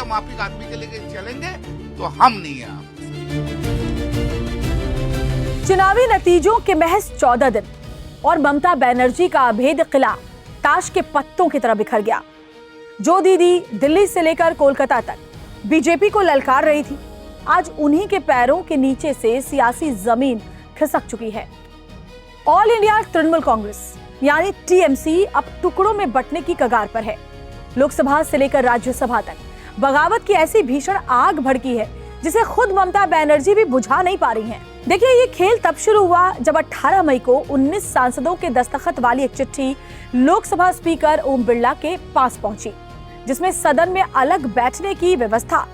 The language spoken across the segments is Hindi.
माफिक आदमी के लेके चलेंगे तो हम नहीं हैं आप। चुनावी नतीजों के महज 14 दिन और ममता बनर्जी का अभेद किला ताश के पत्तों की तरह बिखर गया। जो दीदी दिल्ली से लेकर कोलकाता तक बीजेपी को ललकार रही थी, आज उन्हीं के पैरों के नीचे से सियासी जमीन खिसक चुकी है। ऑल इंडिया तृणमूल कांग्रेस यानी टीएमसी अब टुकड़ों में बंटने की कगार पर है। लोकसभा से लेकर राज्यसभा तक बगावत की ऐसी भीषण आग भड़की है जिसे खुद ममता बनर्जी भी बुझा नहीं पा रही हैं। देखिए, ये खेल तब शुरू हुआ जब 18 मई को 19 सांसदों के दस्तखत वाली एक चिट्ठी लोकसभा स्पीकर ओम बिरला के पास पहुंची, जिसमें सदन में अलग बैठने की व्यवस्था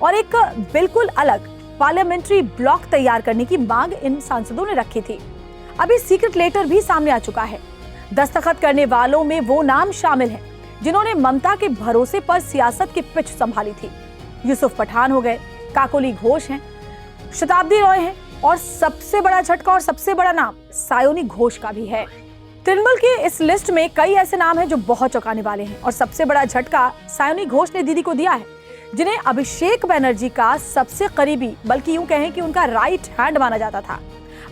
और एक बिल्कुल अलग पार्लियामेंट्री ब्लॉक तैयार करने की मांग इन सांसदों ने रखी थी। अभी सीक्रेट लेटर भी सामने आ चुका है। दस्तखत करने वालों में वो नाम शामिल हैं जिन्होंने ममता के भरोसे पर सियासत की पिच संभाली थी। यूसुफ पठान हो गए, काकोली घोष हैं, शताब्दी रॉय हैं और सबसे बड़ा झटका और सबसे बड़ा नाम सायोनी घोष का भी है। तृणमूल की इस लिस्ट में कई ऐसे नाम हैं जो बहुत चौंकाने वाले हैं और सबसे बड़ा झटका सायोनी घोष ने दीदी को दिया है, जिन्हें अभिषेक बनर्जी का सबसे करीबी, बल्कि यूं कहें कि उनका राइट हैंड माना जाता था।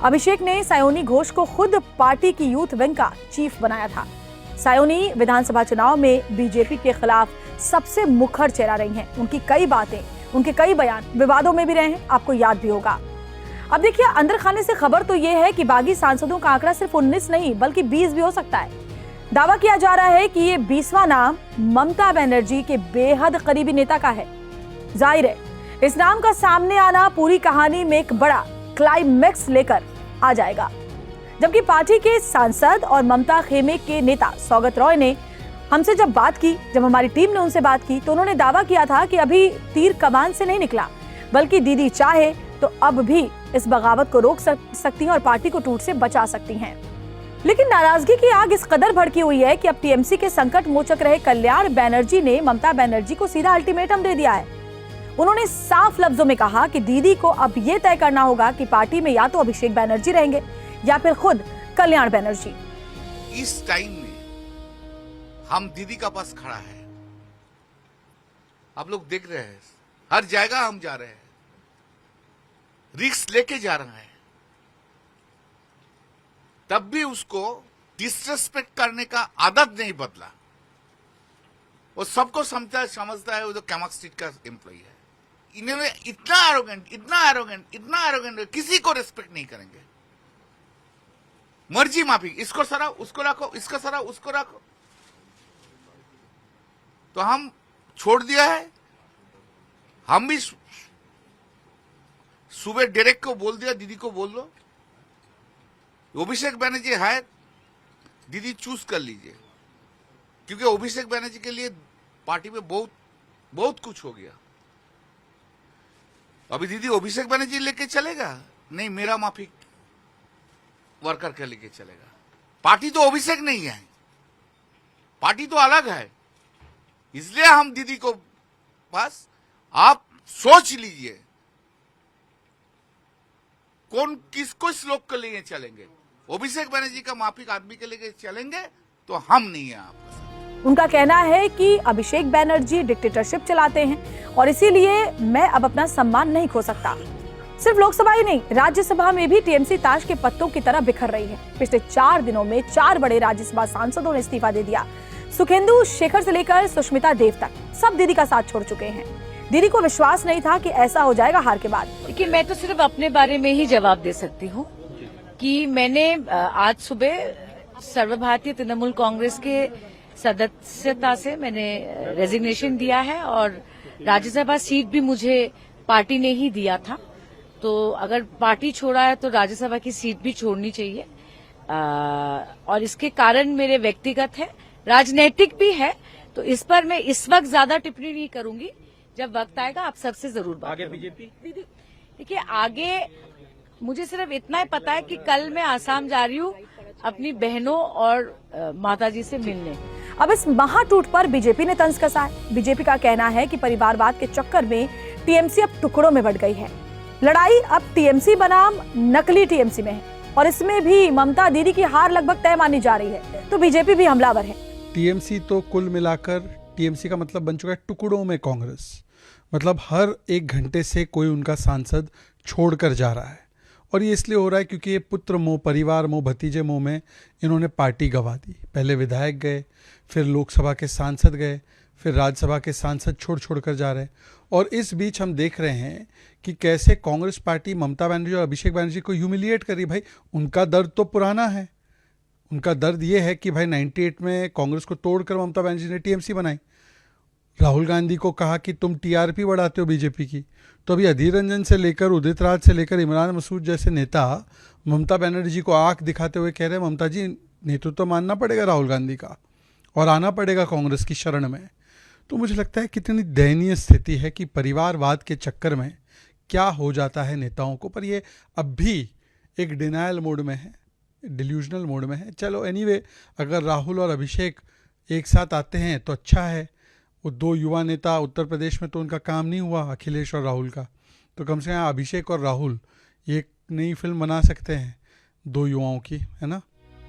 अभिषेक ने सायोनी घोष को खुद पार्टी की यूथ विंग का चीफ बनाया था। सायोनी विधानसभा चुनाव में बीजेपी के खिलाफ सबसे मुखर चेहरा रही हैं। उनकी कई बातें, उनके कई बयान विवादों में भी रहे हैं, आपको याद भी होगा। अब देखिए, अंदर खाने से खबर तो ये है कि बागी सांसदों का आंकड़ा सिर्फ 19 नहीं बल्कि 20 भी हो सकता है। दावा किया जा रहा है कि ये 20वां नाम ममता बनर्जी के बेहद करीबी नेता का है। जाहिर है, इस नाम का सामने आना पूरी कहानी में एक बड़ा क्लाइमैक्स लेकर आ जाएगा। जबकि पार्टी के सांसद और ममता खेमे के नेता सौगत रॉय ने हमसे जब बात की, जब हमारी टीम ने उनसे बात की, तो उन्होंने दावा किया था कि अभी तीर कमान से नहीं निकला, बल्कि दीदी चाहे तो अब भी इस बगावत को रोक सकती हैं और पार्टी को टूट से बचा सकती हैं। लेकिन नाराजगी की आग इस कदर भड़की हुई है कि अब टीएमसी के संकट मोचक रहे कल्याण बनर्जी ने ममता बनर्जी को सीधा अल्टीमेटम दे दिया है। उन्होंने साफ लफ्जों में कहा कि दीदी को अब यह तय करना होगा कि पार्टी में या तो अभिषेक बनर्जी रहेंगे या फिर खुद कल्याण बनर्जी। इस टाइम में हम दीदी का पास खड़ा है, आप लोग देख रहे हैं, हर जगह हम जा रहे हैं, रिस्क लेके जा रहा है, तब भी उसको डिसरेस्पेक्ट करने का आदत नहीं बदला। वो सबको समझता है, वो जो कैमक स्ट्रीट का एम्प्लॉई है। इन्होंने इतना एरोगेंट, किसी को रेस्पेक्ट नहीं करेंगे। मर्जी माफी, इसको सरा उसको रखो, इसको सरा उसको रखो। तो हम छोड़ दिया है। हम भी सुबह डायरेक्ट को बोल दिया, दीदी को बोल लो, अभिषेक बनर्जी है, दीदी चूज कर लीजिए, क्योंकि अभिषेक बनर्जी के लिए पार्टी में बहुत कुछ हो गया। अभी दीदी अभिषेक बनर्जी लेके चलेगा नहीं, मेरा माफी वर्कर के लेके चलेगा। पार्टी तो अभिषेक नहीं है, पार्टी तो अलग है। इसलिए हम दीदी को पास, आप सोच लीजिए कौन किसको श्लोक के लिए चलेंगे। अभिषेक बनर्जी का माफिक आदमी के लेके चलेंगे तो हम नहीं है आपके साथ। उनका कहना है कि अभिषेक बनर्जी डिक्टेटरशिप चलाते हैं और इसीलिए मैं अब अपना सम्मान नहीं खो सकता। सिर्फ लोकसभा ही नहीं, राज्यसभा में भी टीएमसी ताश के पत्तों की तरह बिखर रही है। पिछले 4 दिनों में 4 बड़े राज्यसभा सांसदों ने इस्तीफा दे दिया। सुखेंदु शेखर से लेकर सुष्मिता देव तक सब दीदी का साथ छोड़ चुके हैं। दीदी को विश्वास नहीं था कि ऐसा हो जाएगा हार के बाद। देखिए, मैं तो सिर्फ अपने बारे में ही जवाब दे सकती हूँ कि मैंने आज सुबह सर्वभारतीय तृणमूल कांग्रेस के सदस्यता से मैंने रेजिग्नेशन दिया है और राज्यसभा सीट भी मुझे पार्टी ने ही दिया था। तो अगर पार्टी छोड़ा है तो राज्यसभा की सीट भी छोड़नी चाहिए और इसके कारण मेरे व्यक्तिगत है, राजनीतिक भी है। तो इस पर मैं इस वक्त ज्यादा टिप्पणी नहीं करूंगी, जब वक्त आएगा आप सबसे जरूर बात आगे बीजेपी। देखिए, आगे मुझे सिर्फ इतना ही पता है कि कल मैं आसाम जा रही हूँ अपनी बहनों और माताजी से मिलने। अब इस महाटूट पर बीजेपी ने तंज कसा है। बीजेपी का कहना है कि परिवारवाद के चक्कर में टीएमसी अब टुकड़ों में बंट गई है। लड़ाई अब टीएमसी बनाम नकली टीएमसी में है और इसमें भी ममता दीदी की हार लगभग तय मानी जा रही है, तो बीजेपी भी हमलावर है। टीएमसी तो कुल मिलाकर, टीएमसी का मतलब बन चुका है टुकड़ों में कांग्रेस। मतलब हर 1 घंटे से कोई उनका सांसद छोड़कर जा रहा है। और ये इसलिए हो रहा है क्योंकि ये पुत्र मोह, परिवार मोह, भतीजे मोह में इन्होंने पार्टी गंवा दी। पहले विधायक गए, फिर लोकसभा के सांसद गए, फिर राज्यसभा के सांसद छोड़ कर जा रहे हैं। और इस बीच हम देख रहे हैं कि कैसे कांग्रेस पार्टी ममता बनर्जी और अभिषेक बनर्जी को ह्यूमिलिएट करी। भाई उनका दर्द तो पुराना है, उनका दर्द ये है कि भाई 98 में कांग्रेस को तोड़कर ममता बनर्जी ने टीएमसी बनाई। राहुल गांधी को कहा कि तुम टीआरपी बढ़ाते हो बीजेपी की। तो अभी अधीर रंजन से लेकर, उदित राज से लेकर इमरान मसूद जैसे नेता ममता बनर्जी को आंख दिखाते हुए कह रहे हैं ममता जी नेतृत्व तो मानना पड़ेगा राहुल गांधी का और आना पड़ेगा कांग्रेस की शरण में। तो मुझे लगता है कितनी दयनीय स्थिति है कि परिवारवाद के चक्कर में क्या हो जाता है नेताओं को। पर ये अब भी एक डिनायल मोड में है, डिल्यूजनल मोड में है। चलो एनीवे, अगर राहुल और अभिषेक एक साथ आते हैं तो अच्छा है। वो 2 युवा नेता, उत्तर प्रदेश में तो उनका काम नहीं हुआ अखिलेश और राहुल का, तो कम से कम अभिषेक और राहुल एक नई फिल्म बना सकते हैं 2 युवाओं की, है ना।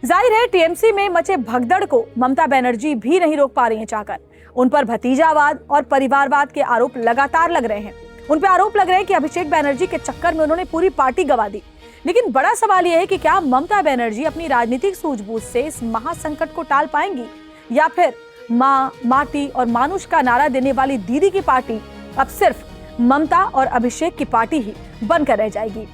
जाहिर है टीएमसी में मचे भगदड़ को ममता बनर्जी भी नहीं रोक पा रही हैं चाहकर। उन पर भतीजावाद और परिवारवाद के आरोप लगातार लग रहे हैं। उन पर आरोप लग रहे हैं कि अभिषेक बनर्जी के चक्कर में उन्होंने पूरी पार्टी गंवा दी। लेकिन बड़ा सवाल यह है कि क्या ममता बनर्जी अपनी राजनीतिक सूझबूझ से इस महासंकट को टाल पाएंगी, या फिर माँ, माटी और मानुष का नारा देने वाली दीदी की पार्टी अब सिर्फ ममता और अभिषेक की पार्टी ही बनकर रह जाएगी।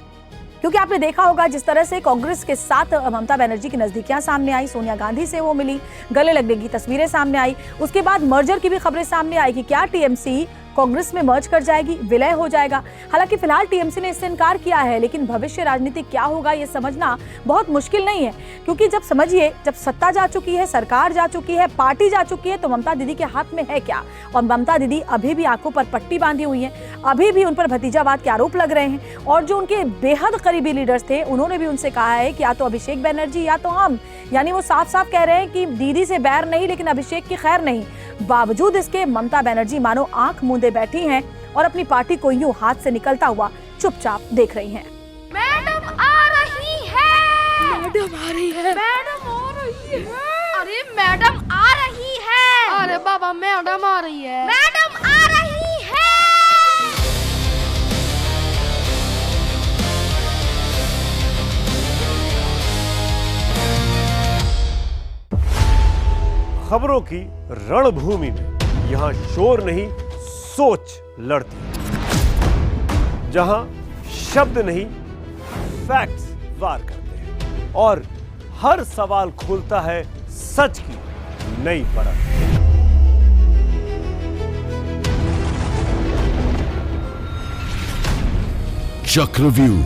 क्योंकि आपने देखा होगा जिस तरह से कांग्रेस के साथ ममता बनर्जी की नजदीकियां सामने आई, सोनिया गांधी से वो मिली, गले लगने की तस्वीरें सामने आई, उसके बाद मर्जर की भी खबरें सामने आई कि क्या टीएमसी कांग्रेस में मर्ज कर जाएगी, विलय हो जाएगा। हालांकि फिलहाल टीएमसी ने इससे इनकार किया है, लेकिन भविष्य राजनीति क्या होगा ये समझना बहुत मुश्किल नहीं है। क्योंकि जब समझिए, जब सत्ता जा चुकी है, सरकार जा चुकी है, पार्टी जा चुकी है, तो ममता दीदी के हाथ में है क्या। और ममता दीदी अभी भी आंखों पर पट्टी बांधी हुई है, अभी भी उन पर भतीजावाद के आरोप लग रहे हैं। और जो उनके बेहद करीबी लीडर्स थे उन्होंने भी उनसे कहा है कि या तो अभिषेक बनर्जी या तो हम, यानी वो साफ साफ कह रहे हैं कि दीदी से बैर नहीं लेकिन अभिषेक की खैर नहीं। बावजूद इसके ममता बनर्जी मानो आंख मूंदे बैठी हैं और अपनी पार्टी को यूं हाथ से निकलता हुआ चुपचाप देख रही हैं। मैडम आ रही है, मैडम आ रही है, मैडम आ रही है, अरे मैडम आ रही है, अरे बाबा मैडम आ रही है, मैडम आ रही है। खबरों की रणभूमि में यहाँ शोर नहीं सोच लड़ती है, जहां शब्द नहीं फैक्ट्स वार करते हैं और हर सवाल खोलता है सच की नई परत। चक्रव्यूह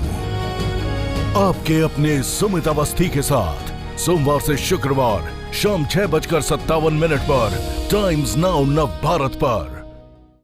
आपके अपने सुमित अवस्थी के साथ सोमवार से शुक्रवार शाम 6:57 पर टाइम्स नाउ नव भारत पर।